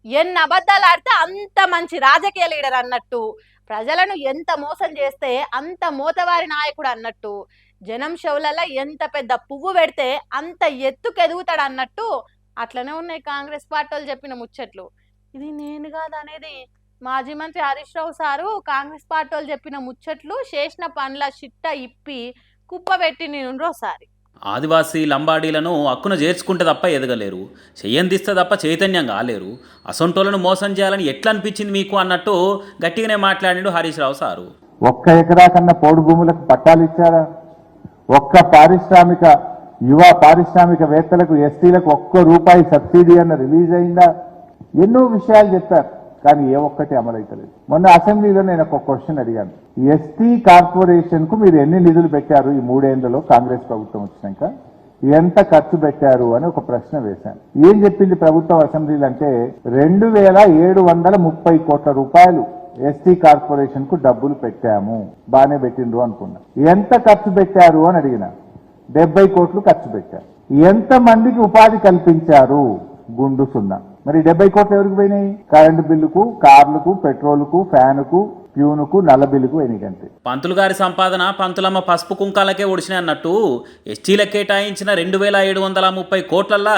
ఎన్ని అబద్ధాలు ఆడితే అంత మంచి రాజకీయ లీడర్ అన్నట్టు, ప్రజలను ఎంత మోసం చేస్తే అంత మోతవారి నాయకుడు అన్నట్టు, జనం షవులలో ఎంత పెద్ద పువ్వు పెడితే అంత ఎత్తుకెదుగుతాడు అన్నట్టు అట్లనే ఉన్నాయి కాంగ్రెస్ పార్టీ వాళ్ళు చెప్పిన ముచ్చట్లు. ఇది నేను కాదనేది మాజీ మంత్రి హరీష్ రావు సారు కాంగ్రెస్ పార్టీ వాళ్ళు చెప్పిన ముచ్చట్లు చేసిన పనుల చిట్ట ఇప్పి కుప్పబెట్టి నేనుండ్రోసారి. ఆదివాసీ లంబాడీలను హక్కున చేర్చుకుంటే తప్ప ఎదగలేరు, చెయ్యందిస్తే తప్ప చైతన్యం కాలేరు, అసొంటోళ్ళను మోసం చేయాలని ఎట్లా అనిపించింది మీకు అన్నట్టు గట్టిగానే మాట్లాడిండు హరీష్ రావు సారు. ఒక్క ఎకరా కన్నా పోడు భూములకు పట్టాలు ఇచ్చారా? ఒక్క యువ పారిశ్రామికవేత్తలకు ఎస్టీలకు ₹1 సబ్సిడీ అన్న రిలీజ్ అయిందా? ఎన్నో విషయాలు చెప్పారు, కానీ ఏ ఒక్కటి అమలైతలేదు. మొన్న అసెంబ్లీలో నేను ఒక క్వశ్చన్ అడిగాను, ఎస్టీ కార్పొరేషన్ కు మీరు ఎన్ని నిధులు పెట్టారు ఈ 3 ఏళ్లలో కాంగ్రెస్ ప్రభుత్వం వచ్చినాక, ఎంత ఖర్చు పెట్టారు అని ఒక ప్రశ్న వేశాను. ఏం చెప్పింది ప్రభుత్వం అసెంబ్లీలో అంటే 2730 కోట్ల రూపాయలు ఎస్టీ కార్పొరేషన్ కు డబ్బులు పెట్టాము. బానే పెట్టిండ్రు అనుకున్నా. ఎంత ఖర్చు పెట్టారు అని అడిగిన 70 కోట్లు ఖర్చు పెట్టారు. ఎంత మందికి ఉపాధి కల్పించారు? గుండు సున్నా. మరి 70 కోట్లు ఎవరికి పోయినాయి? కరెంటు బిల్లుకు, కార్లకు, పెట్రోల్కు, ఫ్యానుకు, ప్యూనుకు, నల్ల బిల్లుకు పోయినాయి. అంతే. పంతులు గారి సంపాదన పంతులమ్మ పసుపు కుంకాలకే ఒడిచినాయి అన్నట్టు ఎస్టీలకు కేటాయించిన 2730 కోట్లల్లా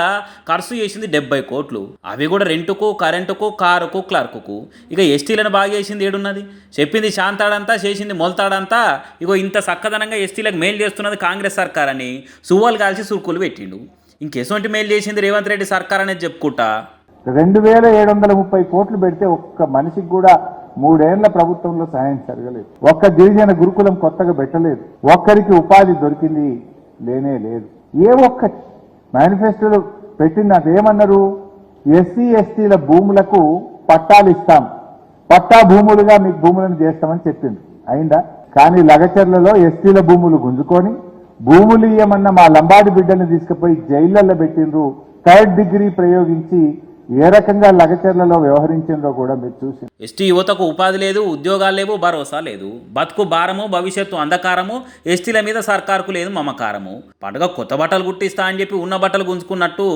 ఖర్చు చేసింది 70 కోట్లు. అవి కూడా రెంటుకు, కరెంటుకు, కారుకు, క్లర్కుకు. ఇక ఎస్టీలను బాగా చేసింది ఏడున్నది? చెప్పింది శాంతాడంతా, చేసింది మొలతాడంతా. ఇగో ఇంత చక్కదనంగా ఎస్టీలకు మేలు చేస్తున్నది కాంగ్రెస్ సర్కార్ అని సువ్వలు కాల్చి సురుకులు పెట్టిండు. ఇంకెటువంటి మేలు చేసింది రేవంత్ రెడ్డి సర్కార్ అనేది చెప్పుకుంటా 2730 కోట్లు పెడితే ఒక్క మనిషికి కూడా 3 ఏళ్ల ప్రభుత్వంలో సహాయం జరగలేదు. ఒక్క గిరిజన గురుకులం కొత్తగా పెట్టలేదు. ఒక్కరికి ఉపాధి దొరికింది లేనే లేదు. ఏ ఒక్కటి మేనిఫెస్టోలో పెట్టింది అదేమన్నారు? ఎస్సీ ఎస్టీల భూములకు పట్టాలు ఇస్తాం, పట్టా భూములుగా మీకు భూములను చేస్తామని చెప్పింది. అయిందా? కానీ లగచర్లలో ఎస్టీల భూములు గుంజుకొని భూములు ఇయ్యమన్న మా లంబాడి బిడ్డల్ని తీసుకుపోయి జైళ్లలో పెట్టిండ్రు. 3rd డిగ్రీ ప్రయోగించి ఏ రకంగా లగచర్లలో వ్యవహరించిందో కూడా మీరు చూసి. ఎస్టీ యువతకు ఉపాధి లేదు, ఉద్యోగాలు లేవు, భరోసా లేదు. బతుకు భారము, భవిష్యత్తు అంధకారము. ఎస్టీల మీద సర్కారుకు లేదు మమకారము. పండుగ కొత్త బట్టలు కుట్టిస్తా అని చెప్పి ఉన్న బట్టలు గుంజుకున్నట్టు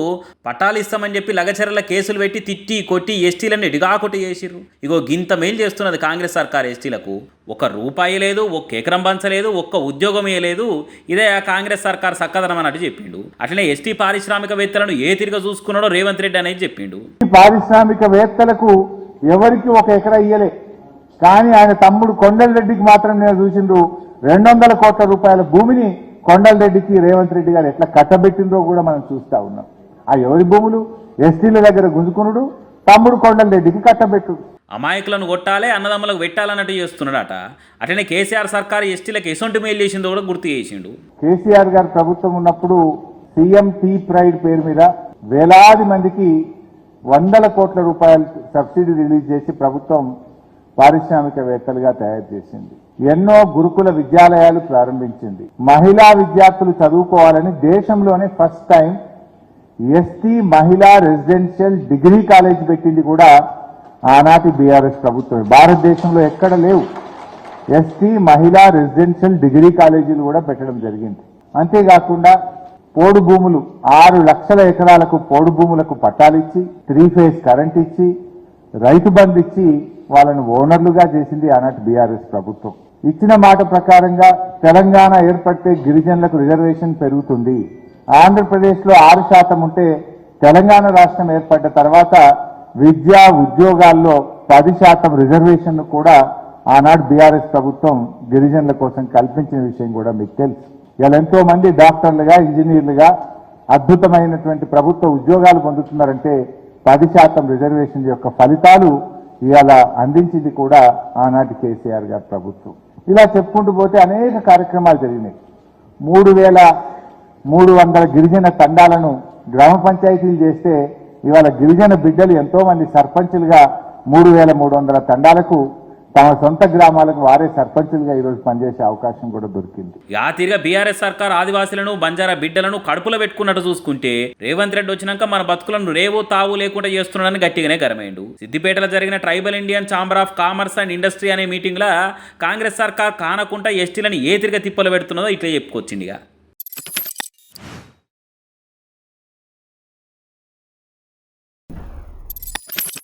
పట్టాలు ఇస్తామని చెప్పి లగచర్ల కేసులు పెట్టి తిట్టి కొట్టి ఎస్టీలను ఎడిగాకొట్టి చేసిర్రు. ఇగో గింత మేలు చేస్తున్నది కాంగ్రెస్ సర్కార్ ఎస్టీలకు. ₹1 లేదు, 1 ఎకరం పంచలేదు, 1 ఉద్యోగమే లేదు. ఇదే ఆ కాంగ్రెస్ సర్కార్ సక్కదనం అన్నట్టు చెప్పిండు. అట్లనే ఎస్టీ పారిశ్రామికవేత్తలను ఏ తిరిగా చూసుకున్నాడో రేవంత్ రెడ్డి అనేది చెప్పిండు. పారిశ్రామికవేత్తలకు ఎవరికి 1 ఎకరా ఇయ్యలే, కానీ ఆయన తమ్ముడు కొండల రెడ్డికి మాత్రం నేను చూసిండ్రు 200 కోట్ల రూపాయల భూమిని కొండల రెడ్డికి రేవంత్ రెడ్డి గారు ఎట్లా కట్టబెట్టిండ్రో కూడా మనం చూస్తా ఉన్నాం. ఆ ఎవరి భూములు? ఎస్టీల దగ్గర గుంజుకునుడు, తమ్ముడు కొండల రెడ్డికి కట్టబెట్టుడు. అమాయకులను కొట్టాలే, అన్నదమ్ములకు పెట్టాలన్నట్టు చేస్తున్నాడట. అట్లనే కేసీఆర్ సర్కార్ ఎస్టీలకు ఎసొంటి మేలు చేసిందో కూడా గుర్తు చేసిండు. కేసీఆర్ గారు ప్రభుత్వం ఉన్నప్పుడు సీఎం టీ ప్రైడ్ పేరు మీద వేలాది మందికి 100 కోట్ల రూపాయల సబ్సిడీ రిలీజ్ చేసి ప్రభుత్వం పారిశ్రామికవేత్తలుగా తయారు చేసింది. ఎన్నో గురుకుల విద్యాలయాలు ప్రారంభించింది. మహిళా విద్యార్థులు చదువుకోవాలని దేశంలోనే ఫస్ట్ టైం ఎస్టీ మహిళా రెసిడెన్షియల్ డిగ్రీ కాలేజ్ పెట్టింది కూడా ఆనాటి బీఆర్ఎస్ ప్రభుత్వం. భారతదేశంలో ఎక్కడ లేవు ఎస్టీ మహిళా రెసిడెన్షియల్ డిగ్రీ కాలేజీలు కూడా పెట్టడం జరిగింది. అంతేకాకుండా పోడు భూములు 6 లక్షల ఎకరాలకు పోడు భూములకు పట్టాలిచ్చి 3 ఫేజ్ కరెంట్ ఇచ్చి రైతు బంధు ఇచ్చి వాళ్ళను ఓనర్లుగా చేసింది ఆనాటి బీఆర్ఎస్ ప్రభుత్వం. ఇచ్చిన మాట ప్రకారంగా తెలంగాణ ఏర్పడితే గిరిజనులకు రిజర్వేషన్ పెరుగుతుంది. ఆంధ్రప్రదేశ్లో 6% ఉంటే తెలంగాణ రాష్ట్రం ఏర్పడ్డ తర్వాత విద్యా ఉద్యోగాల్లో 10% రిజర్వేషన్ కూడా ఆనాడు బీఆర్ఎస్ ప్రభుత్వం గిరిజనుల కోసం కల్పించిన విషయం కూడా మీకు తెలుసు. ఇలా ఎంతో మంది డాక్టర్లుగా, ఇంజనీర్లుగా అద్భుతమైనటువంటి ప్రభుత్వ ఉద్యోగాలు పొందుతున్నారంటే 10% రిజర్వేషన్ యొక్క ఫలితాలు ఇవాళ అందించింది కూడా ఆనాటి కేసీఆర్ గారి ప్రభుత్వం. ఇలా చెప్పుకుంటూ పోతే అనేక కార్యక్రమాలు జరిగినాయి. 3300 గిరిజన తండాలను గ్రామ పంచాయతీలు చేస్తే ఇవాళ గిరిజన బిడ్డలు ఎంతో మంది సర్పంచులుగా 3300 తండాలకు తమ సొంత గ్రామాలకు వారే సర్పంచులుగా ఈరోజు పనిచేసే అవకాశం కూడా దొరికింది. ఆ తీరుగా బీఆర్ఎస్ సర్కార్ ఆదివాసులను, బంజారా బిడ్డలను కడుపులో పెట్టుకున్నట్టు చూసుకుంటే రేవంత్ రెడ్డి వచ్చినాక మన బతుకులను రేవో తావు లేకుండా చేస్తున్నాడని గట్టిగానే గరమైండు. సిద్దిపేటలో జరిగిన tribal Indian chamber of commerce and industry అనే మీటింగ్ లా కాంగ్రెస్ సర్కార్ కానకుండా ఎస్టీలను ఏ తిరిగా తిప్పలు పెడుతున్నదో ఇట్లా చెప్పుకొచ్చిందిగా.